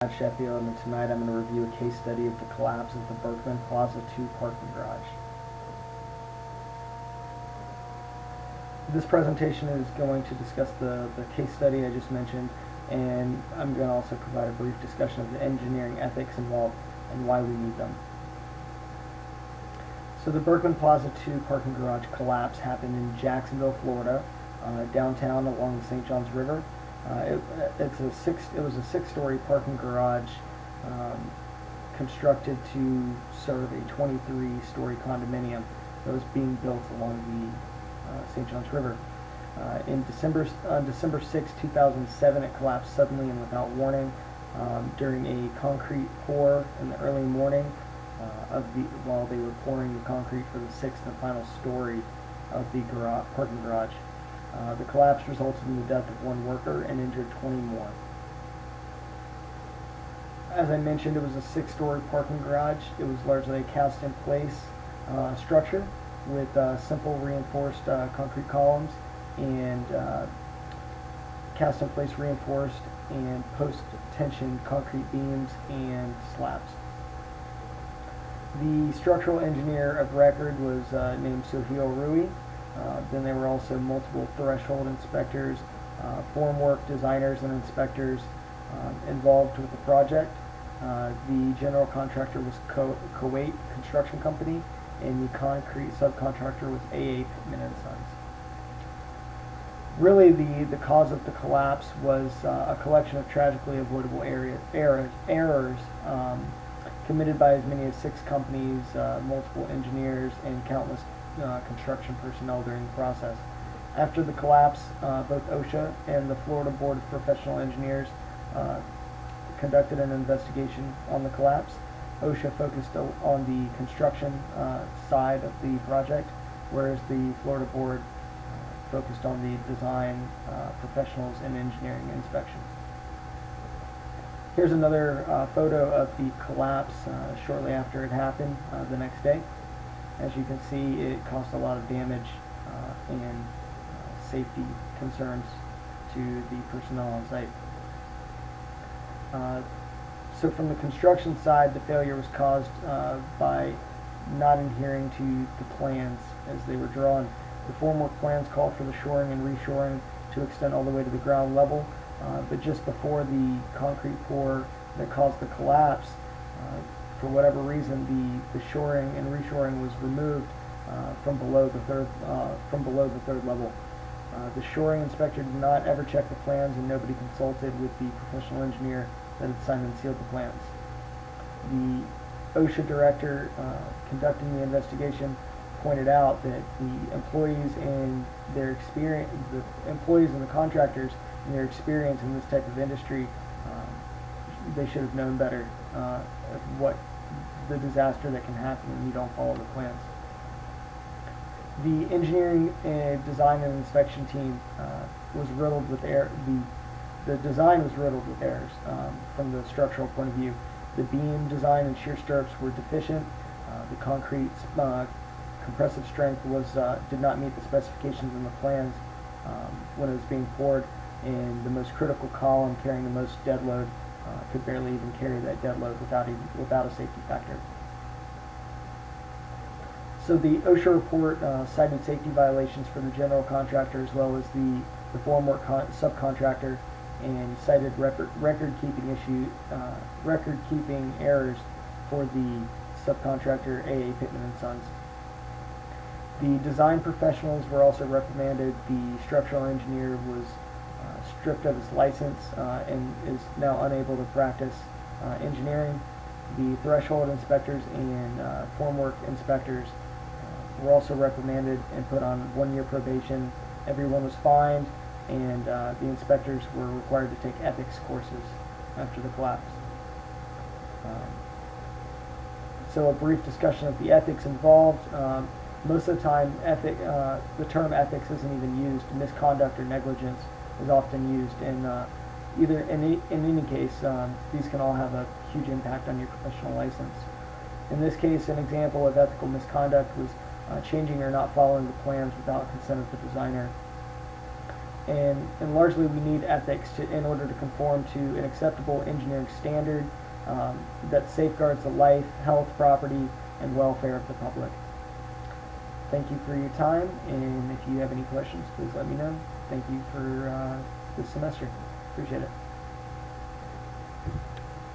Sheffield, and tonight I'm going to review a case study of the collapse of the Berkman Plaza 2 parking garage. This presentation is going to discuss the case study I just mentioned, and I'm going to also provide a brief discussion of the engineering ethics involved and why we need them. So the Berkman Plaza 2 parking garage collapse happened in Jacksonville, Florida, downtown along the St. Johns River. It was a six-story parking garage constructed to serve a 23-story condominium that was being built along the St. Johns River. On December 6, 2007, it collapsed suddenly and without warning during a concrete pour in the early morning while they were pouring the concrete for the sixth and final story of the parking garage. The collapse resulted in the death of one worker and injured 20 more. As I mentioned, it was a six-story parking garage. It was largely a cast-in-place structure with simple reinforced concrete columns and cast-in-place reinforced and post-tension concrete beams and slabs. The structural engineer of record was named Sohio Rui. Then there were also multiple threshold inspectors, formwork designers and inspectors involved with the project. The general contractor was Kuwait Construction Company, and the concrete subcontractor was AA Pittman and Sons. Really, the cause of the collapse was a collection of tragically avoidable errors committed by as many as 6 companies, multiple engineers, and countless construction personnel during the process. After the collapse, both OSHA and the Florida Board of Professional Engineers conducted an investigation on the collapse. OSHA focused on the construction side of the project, whereas the Florida Board focused on the design professionals and engineering inspections. Here's another photo of the collapse shortly after it happened the next day. As you can see, it caused a lot of damage and safety concerns to the personnel on site. So from the construction side, the failure was caused by not adhering to the plans as they were drawn. The formwork plans called for the shoring and reshoring to extend all the way to the ground level, but just before the concrete pour that caused the collapse, for whatever reason, the shoring and reshoring was removed from below the third level. The shoring inspector did not ever check the plans, and nobody consulted with the professional engineer that had signed and sealed the plans. The OSHA director conducting the investigation pointed out that the employees and the contractors and their experience in this type of industry, they should have known better what the disaster that can happen when you don't follow the plans. The engineering, design, and inspection team was riddled with the design was riddled with errors from the structural point of view. The beam design and shear stirrups were deficient. The concrete compressive strength did not meet the specifications in the plans when it was being poured, and the most critical column carrying the most dead load could barely even carry that dead load without a safety factor. So the OSHA report cited safety violations for the general contractor as well as the formwork subcontractor, and cited record-keeping errors for the subcontractor AA Pittman and Sons. The design professionals were also reprimanded. The structural engineer was stripped of his license and is now unable to practice engineering. The threshold inspectors and formwork inspectors were also reprimanded and put on 1-year probation. Everyone was fined, and the inspectors were required to take ethics courses after the collapse. So a brief discussion of the ethics involved. Most of the time, the term ethics isn't even used. Misconduct or negligence is often used, and in any case, these can all have a huge impact on your professional license. In this case, an example of ethical misconduct was changing or not following the plans without consent of the designer. And largely we need ethics in order to conform to an acceptable engineering standard that safeguards the life, health, property, and welfare of the public. Thank you for your time, and if you have any questions, please let me know. Thank you for this semester. Appreciate it.